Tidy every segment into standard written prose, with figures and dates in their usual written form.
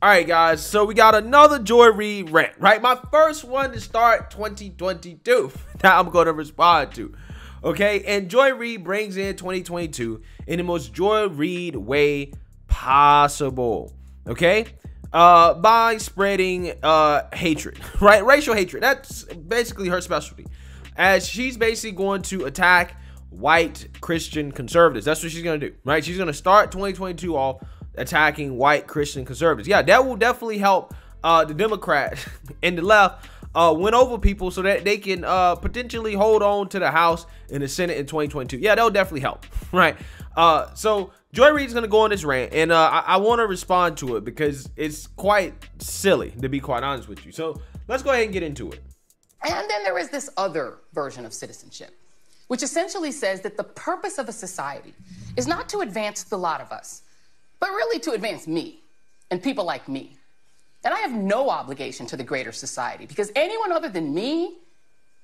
All right, guys, so we got another Joy Reid rant, right? My first one to start 2022 that I'm going to respond to, okay? And Joy Reid brings in 2022 in the most Joy Reid way possible, okay? By spreading hatred, right? Racial hatred. That's basically her specialty, as she's basically going to attack white Christian conservatives. That's what she's going to do, right? She's going to start 2022 off attacking white Christian conservatives. Yeah, that will definitely help the Democrats and the left win over people so that they can potentially hold on to the House and the Senate in 2022. Yeah, that'll definitely help, right? So Joy Reid's gonna go on this rant, and I want to respond to it because it's quite silly, to be quite honest with you. So let's go ahead and get into it. And then there is this other version of citizenship, which essentially says that the purpose of a society is not to advance the lot of us, but really to advance me and people like me. And I have no obligation to the greater society because anyone other than me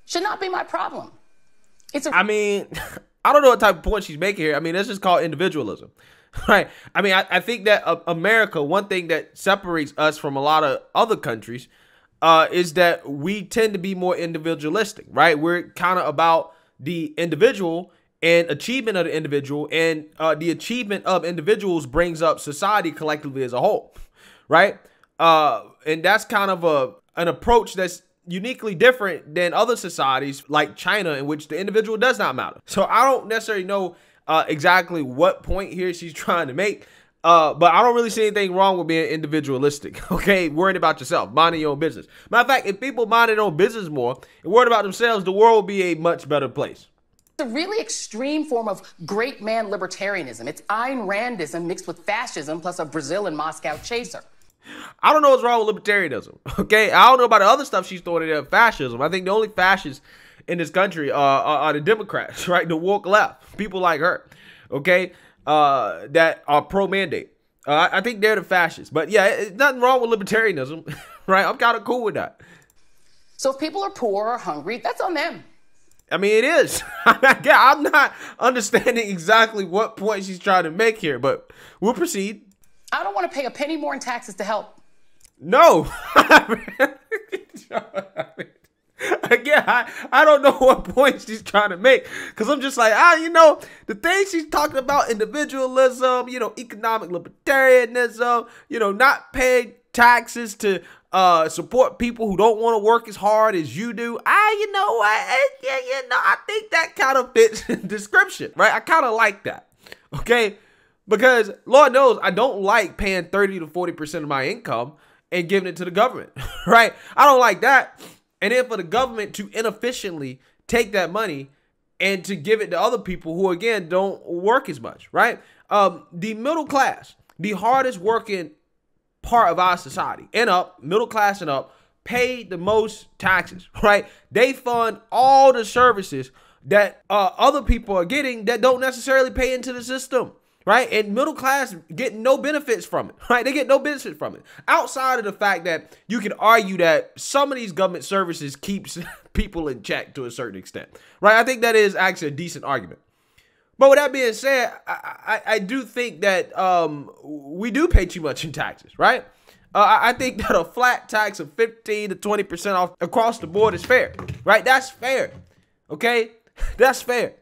should not be my problem. I mean, I don't know what type of point she's making here. I mean, that's just called individualism, right? I mean, I think that America, one thing that separates us from a lot of other countries is that we tend to be more individualistic, right? We're kind of about the individual and achievement of the individual, and the achievement of individuals brings up society collectively as a whole, right? And that's kind of an approach that's uniquely different than other societies like China, in which the individual does not matter. So I don't necessarily know exactly what point here she's trying to make, but I don't really see anything wrong with being individualistic, okay? Worried about yourself, minding your own business. Matter of fact, if people minded their own business more and worried about themselves, the world would be a much better place. It's a really extreme form of great man libertarianism. It's Ayn Randism mixed with fascism plus a Brazil and Moscow chaser. I don't know what's wrong with libertarianism, okay? I don't know about the other stuff she's throwing in there, fascism. I think the only fascists in this country are the Democrats, right? The woke left, people like her, okay? That are pro-mandate. I think they're the fascists. But yeah, it's nothing wrong with libertarianism, right? I'm kind of cool with that. So if people are poor or hungry, that's on them. I mean, it is. I'm not understanding exactly what point she's trying to make here, but we'll proceed. I don't want to pay a penny more in taxes to help. No. Again, I don't know what point she's trying to make, because I'm just like, you know, the things she's talking about, individualism, you know, economic libertarianism, you know, not paying taxes to support people who don't want to work as hard as you do. You know what? Yeah, you know, I think that kind of fits the description, right? I kind of like that, okay? Because Lord knows I don't like paying 30 to 40% of my income and giving it to the government, right? I don't like that. And then for the government to inefficiently take that money and to give it to other people who, again, don't work as much, right? The middle class, the hardest working part of our society and up, middle class and up, pay the most taxes, right? They fund all the services that other people are getting that don't necessarily pay into the system, right? And middle class get no benefits from it, right? They get no benefits from it. Outside of the fact that you can argue that some of these government services keeps people in check to a certain extent, right? I think that is actually a decent argument. But with that being said, I do think that we do pay too much in taxes, right? I think that a flat tax of 15 to 20% off across the board is fair, right? That's fair, okay? That's fair.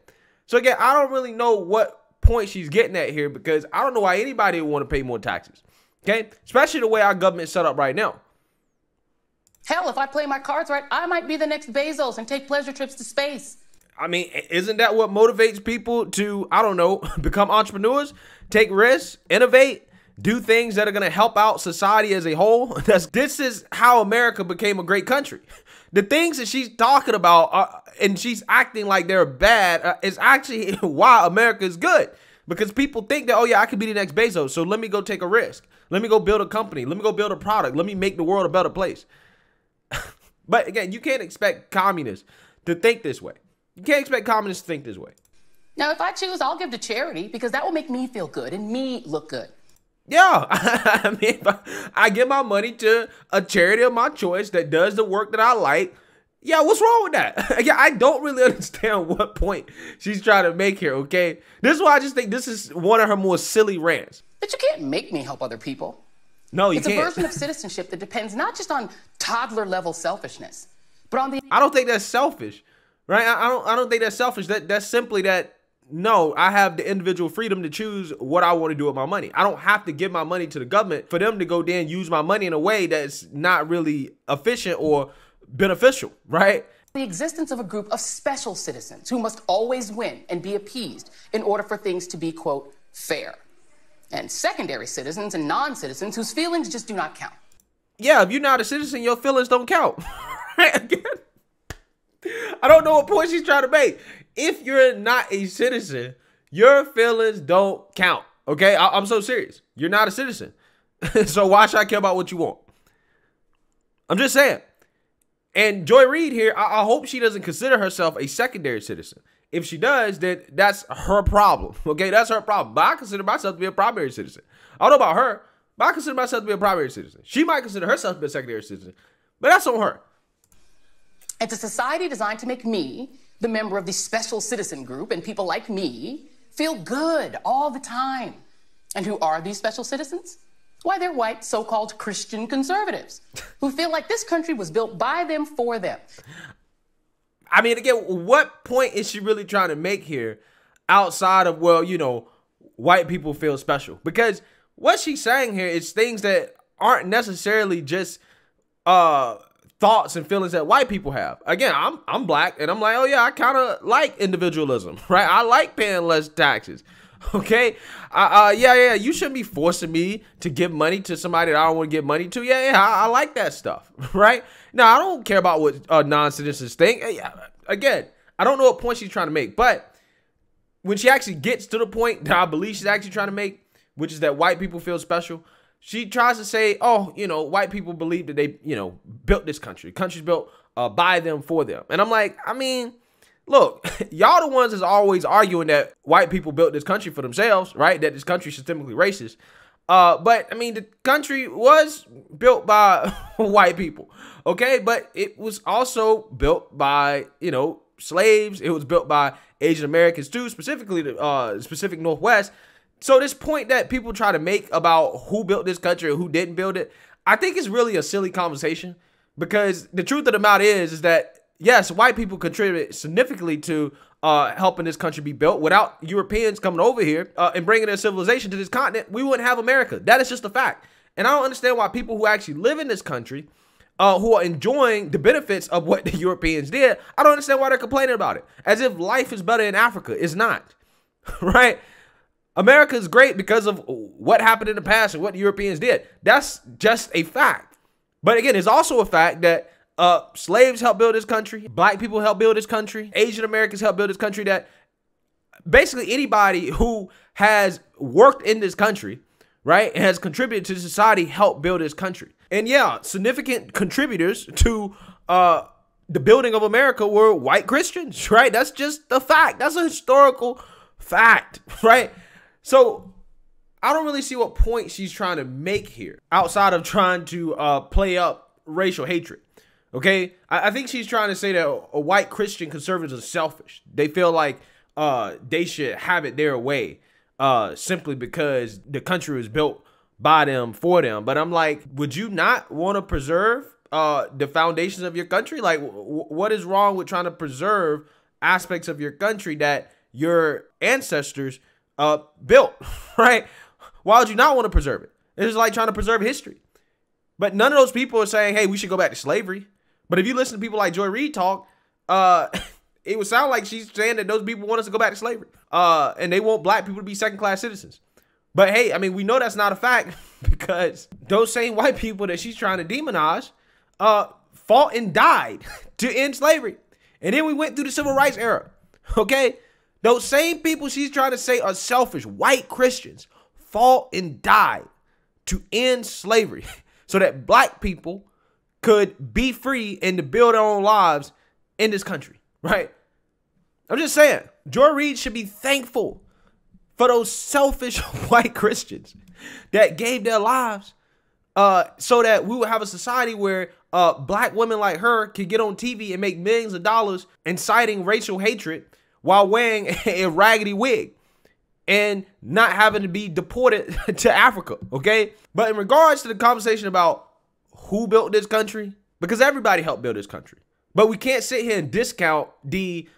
So again, I don't really know what point she's getting at here, because I don't know why anybody would want to pay more taxes, okay? Especially the way our government's set up right now. Hell, if I play my cards right, I might be the next Bezos and take pleasure trips to space. I mean, isn't that what motivates people to, I don't know, become entrepreneurs, take risks, innovate, do things that are going to help out society as a whole? This is how America became a great country. The things that she's talking about and she's acting like they're bad is actually why America is good. Because people think that, oh yeah, I could be the next Bezos, so let me go take a risk. Let me go build a company. Let me go build a product. Let me make the world a better place. But again, you can't expect communists to think this way. You can't expect communists to think this way. Now, if I choose, I'll give to charity because that will make me feel good and me look good. Yeah, I mean, if I give my money to a charity of my choice that does the work that I like, yeah, what's wrong with that? Yeah, I don't really understand what point she's trying to make here, okay? This is why I just think this is one of her more silly rants. But you can't make me help other people. No, you it's can't. It's a version of citizenship that depends not just on toddler-level selfishness, but on the... I don't think that's selfish, right? I don't think that's selfish. That's simply that, no, I have the individual freedom to choose what I want to do with my money. I don't have to give my money to the government for them to go there and use my money in a way that's not really efficient or beneficial, right? The existence of a group of special citizens who must always win and be appeased in order for things to be, quote, fair. And secondary citizens and non-citizens whose feelings just do not count. Yeah, if you're not a citizen, your feelings don't count. Again, I don't know what point she's trying to make. If you're not a citizen, your feelings don't count. Okay, I'm so serious. You're not a citizen. So why should I care about what you want? I'm just saying. And Joy Reid here, I hope she doesn't consider herself a secondary citizen. If she does, then that's her problem. Okay, that's her problem. But I consider myself to be a primary citizen. I don't know about her, but I consider myself to be a primary citizen. She might consider herself to be a secondary citizen, but that's on her. It's a society designed to make me, the member of the special citizen group, and people like me, feel good all the time. And who are these special citizens? Why, they're white so-called Christian conservatives who feel like this country was built by them for them. I mean, again, what point is she really trying to make here outside of, well, you know, white people feel special? Because what she's saying here is things that aren't necessarily just thoughts and feelings that white people have. Again, I'm black, and I'm like, oh yeah, I kind of like individualism, right? I like paying less taxes. Okay, yeah, you shouldn't be forcing me to give money to somebody that I don't want to give money to. Yeah, I like that stuff, right? Now, I don't care about what non-citizens think. Again, I don't know what point she's trying to make, but when she actually gets to the point that I believe she's actually trying to make, which is that white people feel special, she tries to say, oh, you know, white people believe that they, you know, built this country. Country's built by them, for them. And I'm like, I mean, look, y'all the ones that's always arguing that white people built this country for themselves, right? That this country is systemically racist. But, I mean, the country was built by white people, okay? But it was also built by, you know, slaves. It was built by Asian Americans too, specifically the Pacific Northwest. So this point that people try to make about who built this country or who didn't build it, I think it's really a silly conversation, because the truth of the matter is that, yes, white people contributed significantly to helping this country be built. Without Europeans coming over here and bringing their civilization to this continent, we wouldn't have America. That is just a fact. And I don't understand why people who actually live in this country, who are enjoying the benefits of what the Europeans did, I don't understand why they're complaining about it. As if life is better in Africa. It's not, right? America is great because of what happened in the past and what the Europeans did. That's just a fact. But again, it's also a fact that slaves helped build this country. Black people helped build this country. Asian Americans helped build this country. That basically anybody who has worked in this country, right, and has contributed to society helped build this country. And yeah, significant contributors to the building of America were white Christians, right? That's just a fact. That's a historical fact, right? So I don't really see what point she's trying to make here outside of trying to play up racial hatred. Okay, I think she's trying to say that a white Christian conservatives are selfish. They feel like they should have it their way simply because the country was built by them, for them. But I'm like, would you not want to preserve the foundations of your country? Like, what is wrong with trying to preserve aspects of your country that your ancestors built, right? Why would you not want to preserve it? It's like trying to preserve history. But none of those people are saying, hey, we should go back to slavery. But if you listen to people like Joy Reid talk, it would sound like she's saying that those people want us to go back to slavery. And they want black people to be second-class citizens. But hey, I mean, we know that's not a fact, because those same white people that she's trying to demonize fought and died to end slavery. And then we went through the civil rights era. Okay? Those same people she's trying to say are selfish, white Christians, fought and died to end slavery so that black people could be free and to build their own lives in this country, right? I'm just saying, Joy Reid should be thankful for those selfish white Christians that gave their lives so that we would have a society where black women like her could get on TV and make millions of dollars inciting racial hatred while wearing a raggedy wig. and not having to be deported to Africa, okay? But in regards to the conversation about who built this country, because everybody helped build this country, but we can't sit here and discount the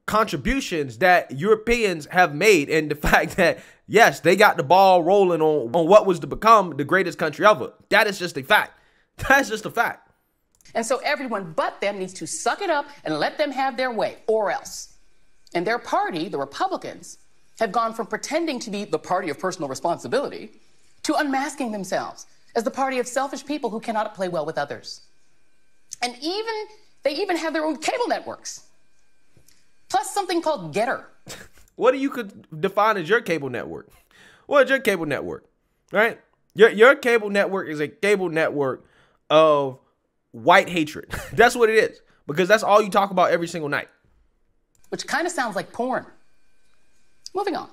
contributions that Europeans have made and the fact that, yes, they got the ball rolling on what was to become the greatest country ever. That is just a fact. That's just a fact. And so everyone but them needs to suck it up and let them have their way, or else. And their party, the Republicans, have gone from pretending to be the party of personal responsibility to unmasking themselves as the party of selfish people who cannot play well with others. And they even have their own cable networks. Plus something called Getter. What do you could define as your cable network? What is your cable network, right? Your cable network is a cable network of white hatred. That's what it is, because that's all you talk about every single night. Which kind of sounds like porn. Moving on.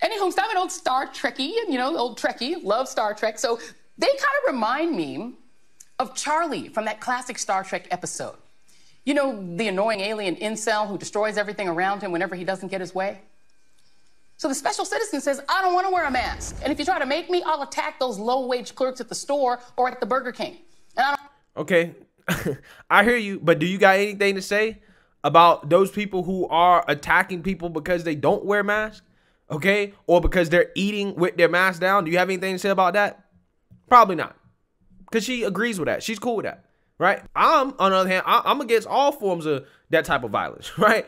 Anywho, I'm an old Star Trekkie, and old Trekkie, love Star Trek. So they kind of remind me of Charlie from that classic Star Trek episode. You know, the annoying alien incel who destroys everything around him whenever he doesn't get his way? So the special citizen says, I don't want to wear a mask. And if you try to make me, I'll attack those low-wage clerks at the store or at the Burger King. And I don't... Okay, I hear you, but do you got anything to say about those people who are attacking people because they don't wear masks? Okay, or because they're eating with their mask down? Do you have anything to say about that? Probably not, because she agrees with that. She's cool with that. Right? On the other hand, I'm against all forms of that type of violence, right?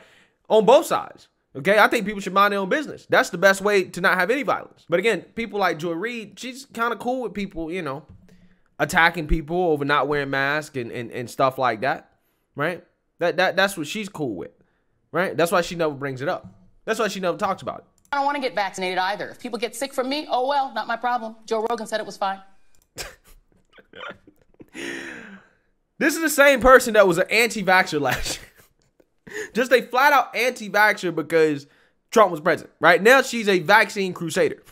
On both sides. Okay? I think people should mind their own business. That's the best way to not have any violence. But again, people like Joy Reid, she's kind of cool with people, attacking people over not wearing masks and stuff like that. Right? That's what she's cool with. Right? That's why she never brings it up. That's why she never talks about it. I don't want to get vaccinated either. If people get sick from me, oh well, not my problem. Joe Rogan said it was fine. This is the same person that was an anti-vaxxer last year. Just a flat-out anti-vaxxer because Trump was president. Right? Now she's a vaccine crusader.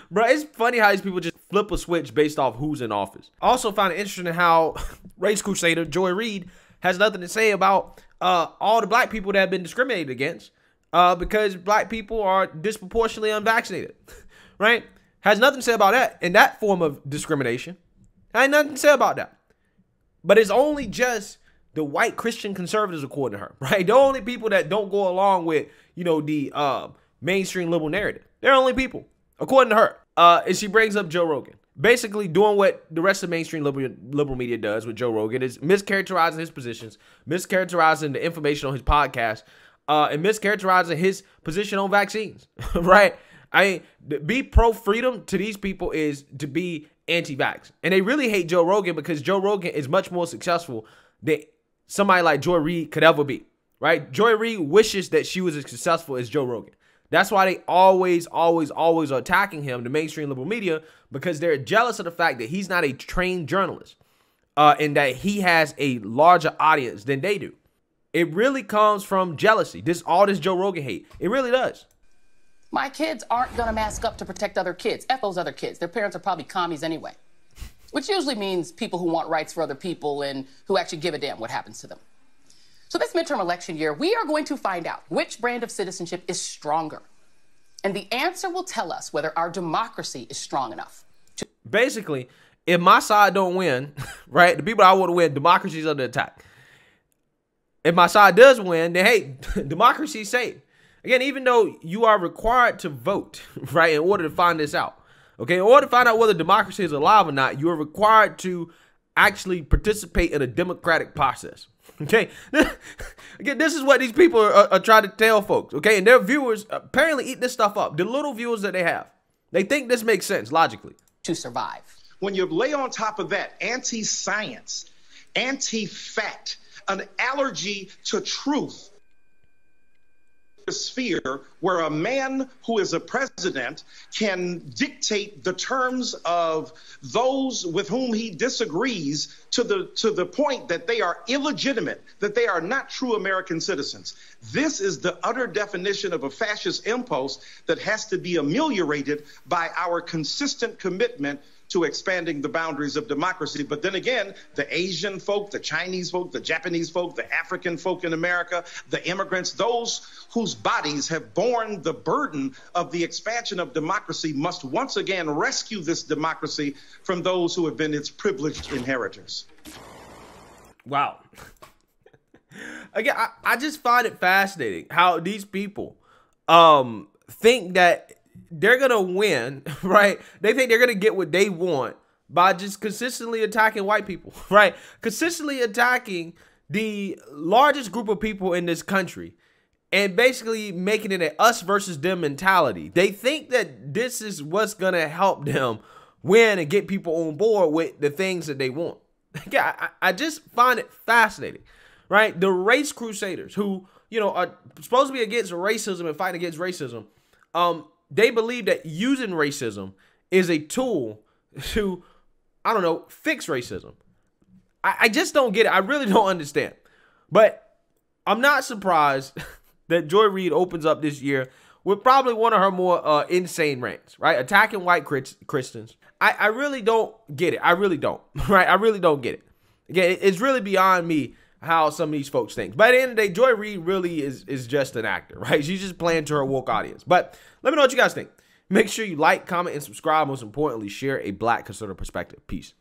Bro, it's funny how these people just flip a switch based off who's in office. I also find it interesting how race crusader Joy Reid has nothing to say about all the black people that have been discriminated against because black people are disproportionately unvaccinated. Right? Has nothing to say about that and that form of discrimination. I ain't nothing to say about that. But it's only just the white Christian conservatives, according to her, right? The only people that don't go along with, the mainstream liberal narrative. They're only people, according to her. And she brings up Joe Rogan. Basically doing what the rest of mainstream liberal media does with Joe Rogan is mischaracterizing his positions, mischaracterizing the information on his podcast, and mischaracterizing his position on vaccines, right? I mean, be pro-freedom to these people is to be anti-vax. And they really hate Joe Rogan because Joe Rogan is much more successful than somebody like Joy Reid could ever be, right? Joy Reid wishes that she was as successful as Joe Rogan. That's why they always are attacking him, the mainstream liberal media, because they're jealous of the fact that he's not a trained journalist and that he has a larger audience than they do. It really comes from jealousy. All this Joe Rogan hate. It really does. My kids aren't going to mask up to protect other kids. F those other kids. Their parents are probably commies anyway. Which usually means people who want rights for other people and who actually give a damn what happens to them. So this midterm election year, we are going to find out which brand of citizenship is stronger. And the answer will tell us whether our democracy is strong enough. Basically, if my side don't win, right, the people I want to win, democracy is under attack. If my side does win, then hey, democracy is safe. Again, even though you are required to vote, right, in order to find this out, okay, in order to find out whether democracy is alive or not, you are required to actually participate in a democratic process, okay? Again, this is what these people are trying to tell folks, okay? And their viewers apparently eat this stuff up. The little viewers that they have, they think this makes sense logically. To survive. When you lay on top of that anti-science, anti-fact, an allergy to truth, sphere where a man who is a president can dictate the terms of those with whom he disagrees to the point that they are illegitimate, that they are not true American citizens. This is the utter definition of a fascist impulse that has to be ameliorated by our consistent commitment to expanding the boundaries of democracy. But then again, the Asian folk, the Chinese folk, the Japanese folk, the African folk in America, the immigrants, those whose bodies have borne the burden of the expansion of democracy must once again rescue this democracy from those who have been its privileged inheritors. Wow. Again, I just find it fascinating how these people think that they're going to win, right? They think they're going to get what they want by just consistently attacking white people, right? Consistently attacking the largest group of people in this country and basically making it an us versus them mentality. They think that this is what's going to help them win and get people on board with the things that they want. Yeah, I just find it fascinating, right? The race crusaders who, you know, are supposed to be against racism and fighting against racism, they believe that using racism is a tool to, I don't know, fix racism. I just don't get it. I really don't understand. But I'm not surprised that Joy Reid opens up this year with probably one of her more insane rants, right? Attacking white Christians. I really don't get it. I really don't, right? I really don't get it. Again, it's really beyond me how some of these folks think. But at the end of the day, Joy Reid really is just an actor, right? She's just playing to her woke audience. But let me know what you guys think. Make sure you like, comment, and subscribe. Most importantly, share a Black conservative perspective. Peace.